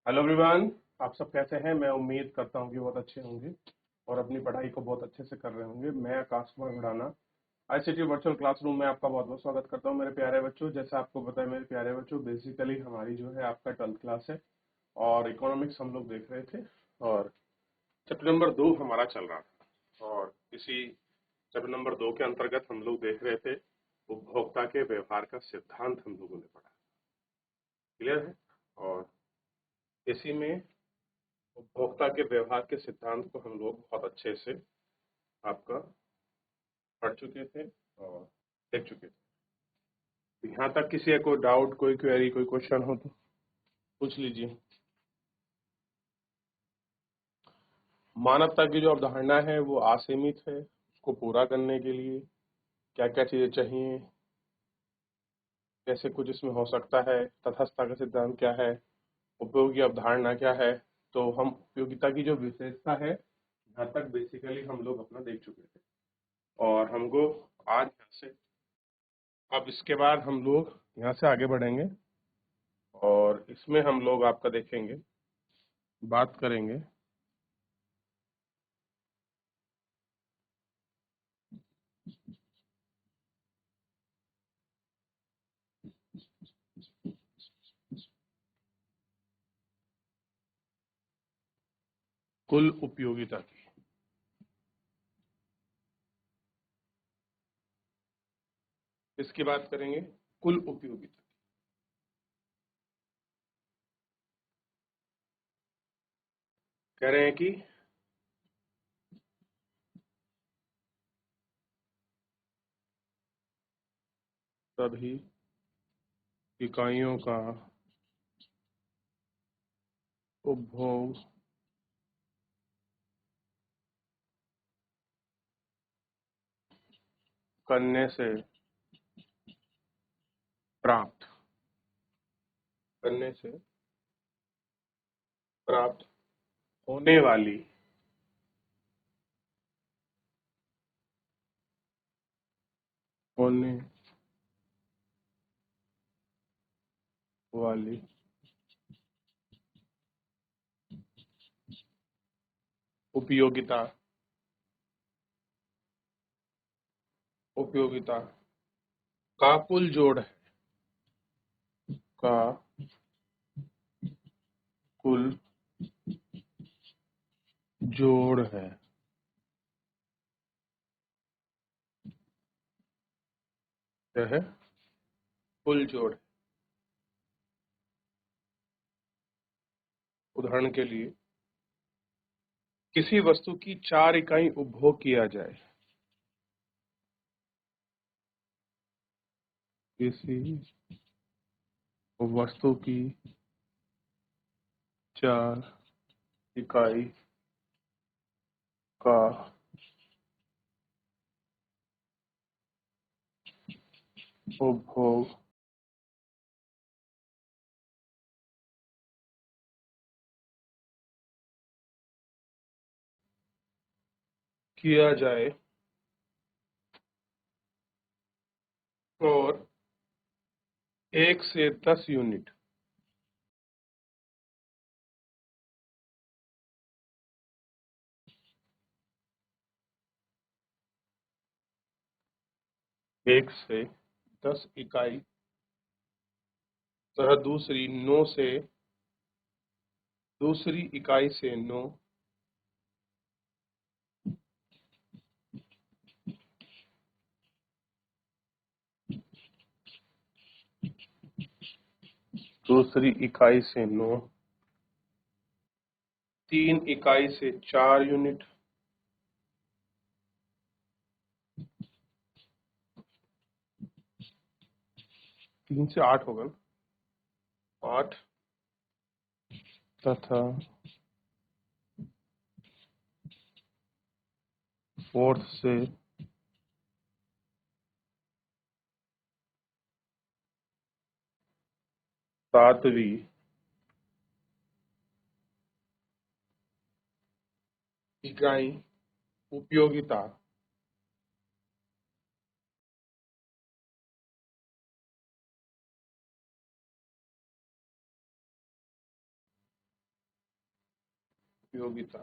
Hello everyone. आप सब कैसे हैं? मैं उम्मीद करता हूं कि बहुत अच्छे होंगे और अपनी पढ़ाई को बहुत अच्छे से कर रहे होंगे। मैं Akash Kumar Bhadana ICT virtual classroom में आपका बहुत बहुत स्वागत करता हूं। मेरे प्यारे बच्चों, जैसे आपको पता है मेरे प्यारे बच्चों, बेसिकली हमारी जो है आपका 12th क्लास है और इकोनॉमिक्स हम लोग देख रहे थे और चैप्टर नंबर 2 हमारा चल रहा था। और इसी चैप्टर नंबर 2 के अंतर्गत हम लोग देख रहे थे उपभोक्ता के व्यवहार का सिद्धांत हम लोगों ने पढ़ा। क्लियर है? और इसी में उपभोक्ता के व्यवहार के सिद्धांत को हम लोग बहुत अच्छे से आपका पढ़ चुके थे और देख चुके थे। यहाँ तक किसी का कोई डाउट, कोई क्वेरी, कोई क्वेश्चन हो तो पूछ लीजिए। मानवता की जो अवधारणा है वो असीमित है। उसको पूरा करने के लिए क्या क्या चीजें चाहिए, कैसे कुछ इसमें हो सकता है, तटस्थता का सिद्धांत क्या है, उपयोगी अवधारणा क्या है। तो हम उपयोगिता की जो विशेषता है यहाँ तक बेसिकली हम लोग अपना देख चुके थे और हमको आज यहाँ से अब इसके बाद हम लोग यहाँ से आगे बढ़ेंगे और इसमें हम लोग आपका देखेंगे, बात करेंगे कुल उपयोगिता की। इसकी बात करेंगे कुल उपयोगिता। कह रहे हैं कि सभी इकाइयों का उपभोग करने से प्राप्त करने से प्राप्त होने वाली होने वाली उपयोगिता उपयोगिता का कुल जोड़ है, का कुल जोड़ है। क्या है? कुल जोड़। उदाहरण के लिए किसी वस्तु की 4 इकाई उपभोग किया जाए। किसी वस्तु की 4 इकाई का उपभोग किया जाए और 1 से 10 यूनिट 1 से 10 इकाई तरह दूसरी इकाई से 9 दूसरी इकाई से 9 3 इकाई से 4 यूनिट 3 से 8 होगा, 8 तथा 4 से 7वीं इकाई उपयोगिता उपयोगिता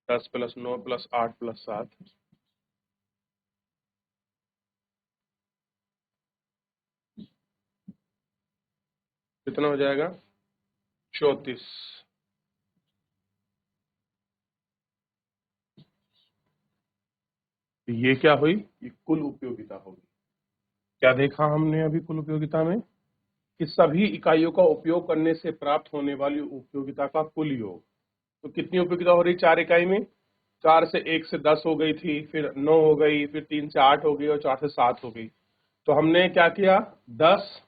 10 + 9 + 8 + 7 कितना हो जाएगा 34। ये क्या हुई, ये कुल उपयोगिता होगी। क्या देखा हमने अभी कुल उपयोगिता में कि सभी इकाइयों का उपयोग करने से प्राप्त होने वाली उपयोगिता का कुल योग। तो कितनी उपयोगिता हो रही 4 इकाई में, 4 से 1 से 10 हो गई थी, फिर 9 हो गई, फिर 3 से 8 हो गई और 4 से 7 हो गई। तो हमने क्या किया 10,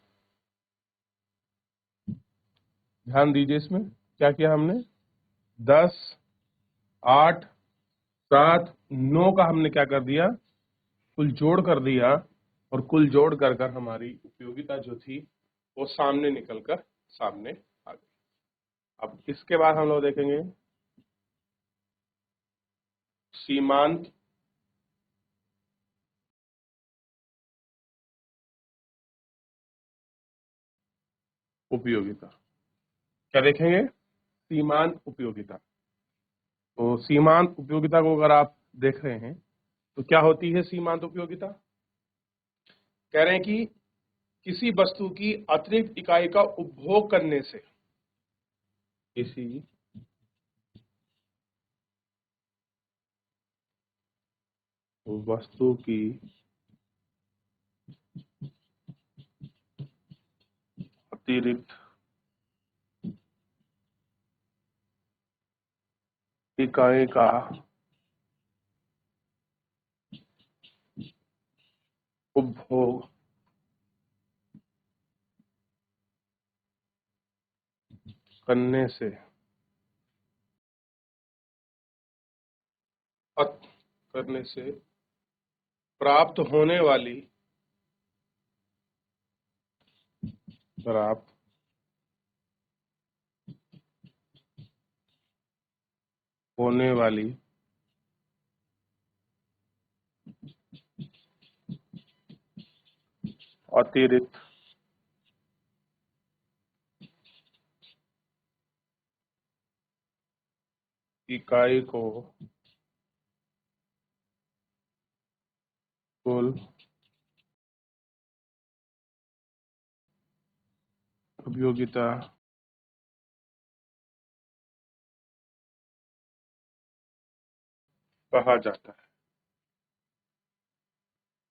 ध्यान दीजिए इसमें क्या किया हमने 10, 8, 7, 9 का हमने क्या कर दिया कुल जोड़ कर दिया, और कुल जोड़ कर कर हमारी उपयोगिता जो थी वो सामने निकलकर सामने आ गई। अब इसके बाद हम लोग देखेंगे सीमांत उपयोगिता। क्या देखेंगे सीमांत उपयोगिता। तो सीमांत उपयोगिता को अगर आप देख रहे हैं तो क्या होती है सीमांत उपयोगिता। कह रहे हैं कि किसी वस्तु की अतिरिक्त इकाई का उपभोग करने से किसी वस्तु की अतिरिक्त इकाई का उपभोग करने से करने से प्राप्त होने वाली प्राप्त होने वाली अतिरिक्त इकाई को कुल उपयोगिता कहा जाता है।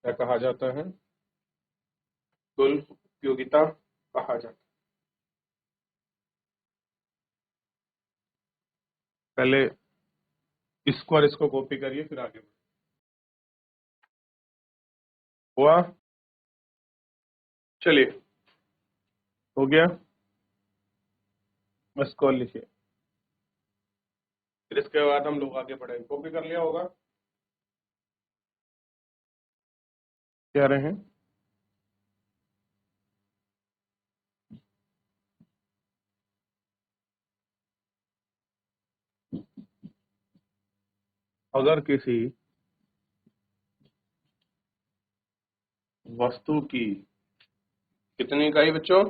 क्या कहा जाता है कुल उपयोगिता कहा जाता है। पहले इसको और इसको कॉपी करिए फिर आगे बढ़िए। हुआ, चलिए हो गया, बस कॉल लिखिए, फिर इसके बाद हम लोग आगे बढ़ेंगे। कॉपी कर लिया होगा, कह रहे हैं अगर किसी वस्तु की कितनी इकाई बच्चों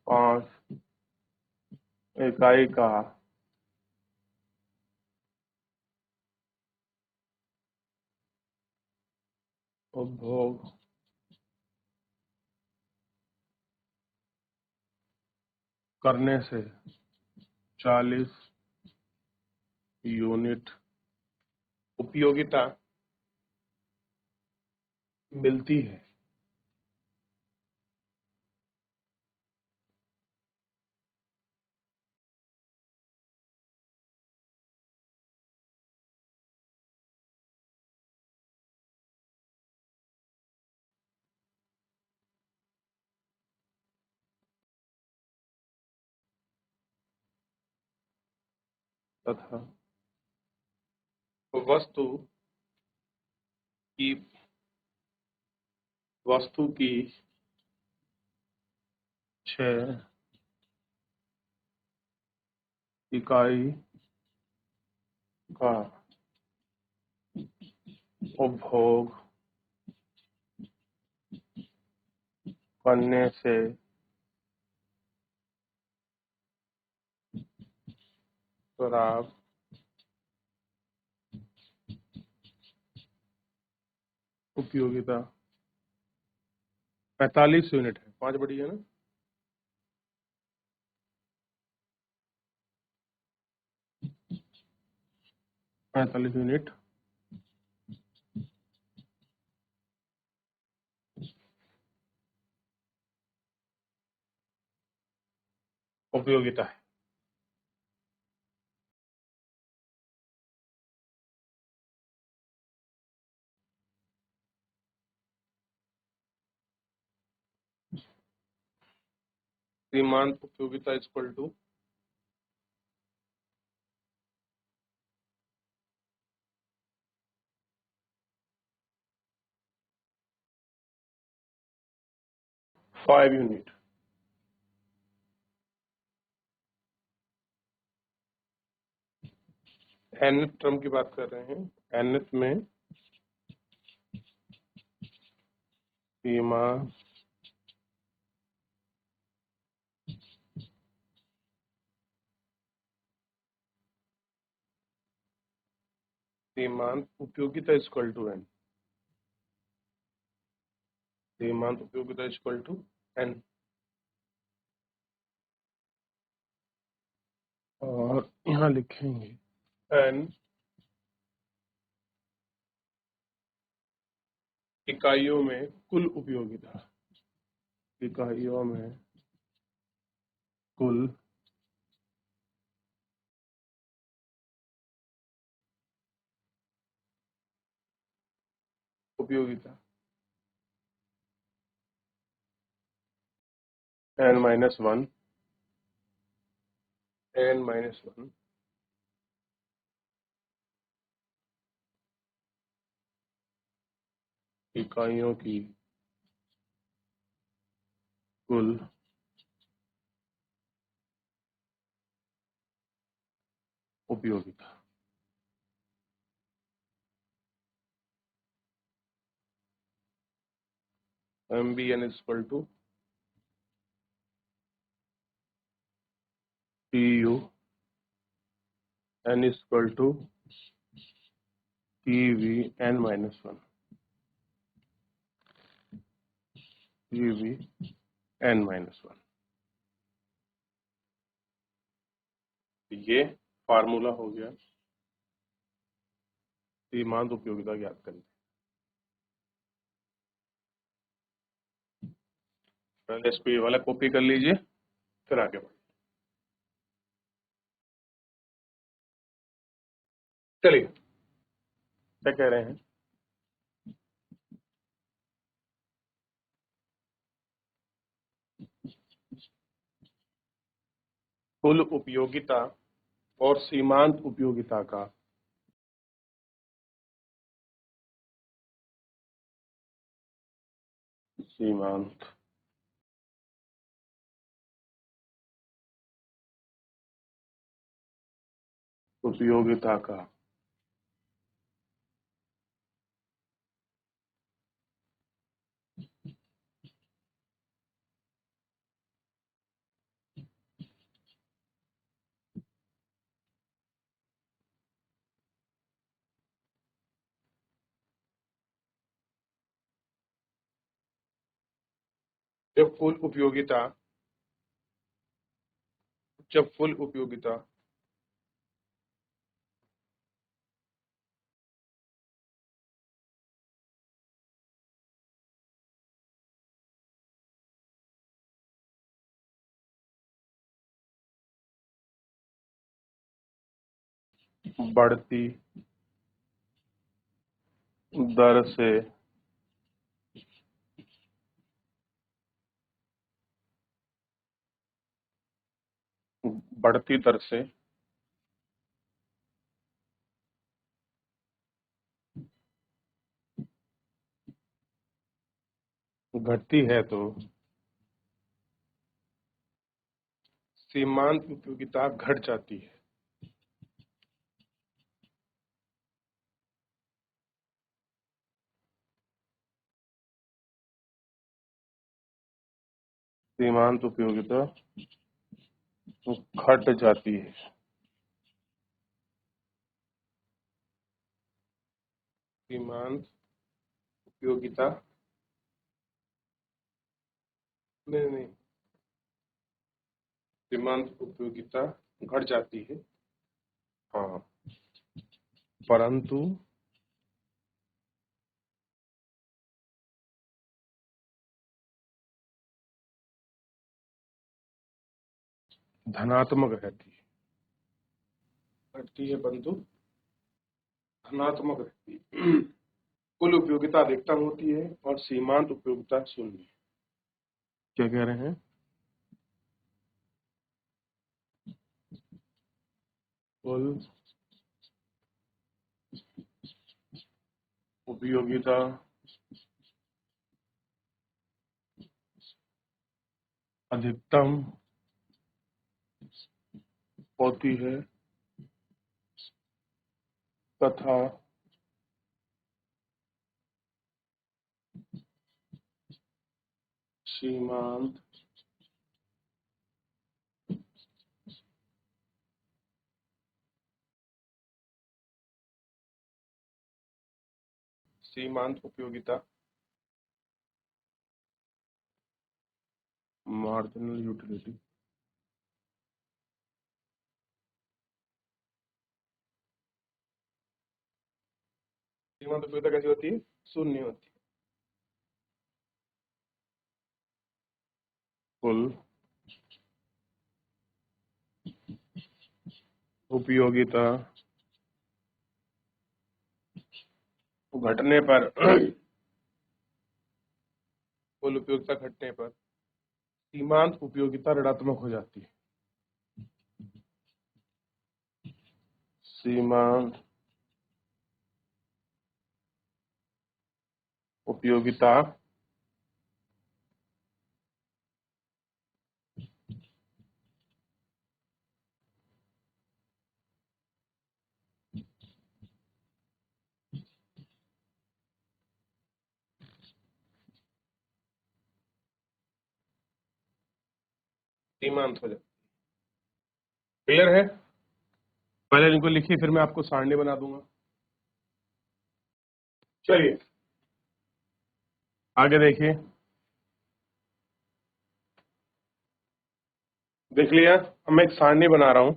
5 इकाई का उपभोग करने से 40 यूनिट उपयोगिता मिलती है। तथा वस्तु की वस्तु की 6 इकाई का उपभोग करने से प्राप्त उपयोगिता 45 यूनिट है, 5 बड़ी है ना। 45 यूनिट उपयोगिता है। सीमांत उपयोगिता equal to 5 unit. nth term की बात कर रहे हैं। nth में सीमांत उपयोगिता इक्वल टू n। सीमांत उपयोगिता इक्वल टू n। और यहाँ लिखेंगे n इकाइयों में कुल उपयोगिता, इकाइयों में कुल उपयोगिता n-1 n-1 इकाइयों की कुल उपयोगिता। MBN equal to TU n equal to TV n-1 TV n-1। ये फार्मूला हो गया सीमांत उपयोगिता ज्ञात करने। पहले इसको ये वाला कॉपी कर लीजिए, फिर आगे बढ़िए। चलिए, क्या कह रहे हैं। कुल उपयोगिता और सीमांत उपयोगिता का सीमांत उपयोगिता का जब कुल उपयोगिता बढ़ती दर से बढ़ती दर से घटती है तो सीमांत उपयोगिता घट जाती है। सीमांत उपयोगिता घट जाती है। सीमांत उपयोगिता नहीं, सीमांत उपयोगिता घट जाती है। हाँ, परंतु धनात्मक रहती है। घटती है परंतु धनात्मक रहती है। कुल उपयोगिता अधिकतम होती है और सीमांत उपयोगिता शून्य। क्या कह रहे हैं? कुल उपयोगिता अधिकतम होती है तथा सीमांत उपयोगिता मार्जिनल यूटिलिटी सीमांत उपयोगिता कैसी होती है? शून्य होती है। कुल उपयोगिता घटने पर कुल उपयोगिता घटने पर सीमांत उपयोगिता ऋणात्मक हो जाती है। सीमांत उपयोगिता सीमांत हो जाती है। क्लियर है? पहले इनको लिखिए, फिर मैं आपको सारणी बना दूंगा। चलिए आगे देखिए। देख लिया? अब मैं एक सारणी बना रहा हूं,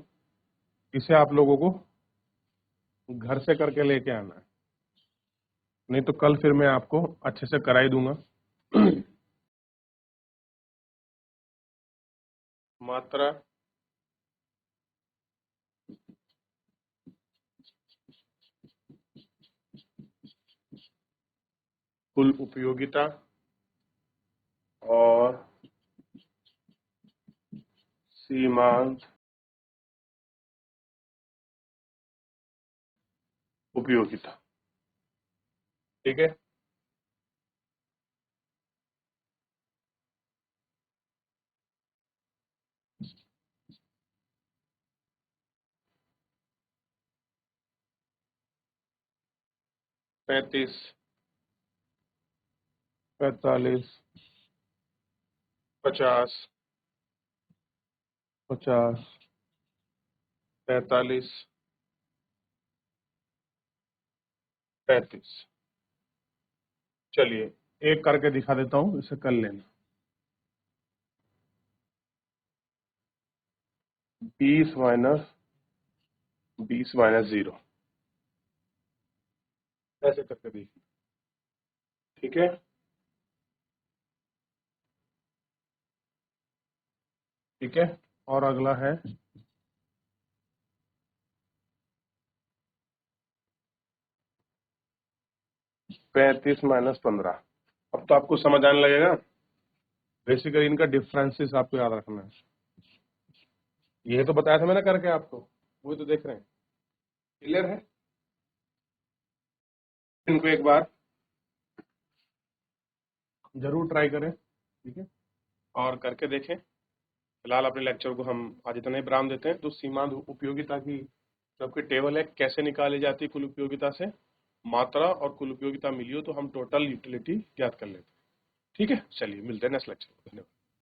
इसे आप लोगों को घर से करके लेके आना है, नहीं तो कल फिर मैं आपको अच्छे से कराई दूंगा। मात्रा कुल उपयोगिता और सीमांत उपयोगिता। ठीक है? पैंतीस, 45, 50, 50, 45, 35। चलिए एक करके दिखा देता हूं, इसे कर लेना। 20 माइनस 20 माइनस 0, ऐसे करके देखिए। ठीक है? ठीक है, और अगला है 35 माइनस 15। अब तो आपको समझ आने लगेगा। बेसिकली इनका डिफरेंसेस आपको याद रखना है। ये तो बताया था मैंने करके आपको, वो तो देख रहे हैं। क्लियर है? इनको एक बार जरूर ट्राई करें। ठीक है, और करके देखें। फिलहाल अपने लेक्चर को हम आज इतना ही विराम देते हैं। तो सीमांत उपयोगिता की जो आपकी टेबल है कैसे निकाली जाती है कुल उपयोगिता से, मात्रा और कुल उपयोगिता मिली हो तो हम टोटल यूटिलिटी ज्ञात कर लेते हैं। ठीक है, चलिए मिलते हैं नेक्स्ट लेक्चर में। धन्यवाद।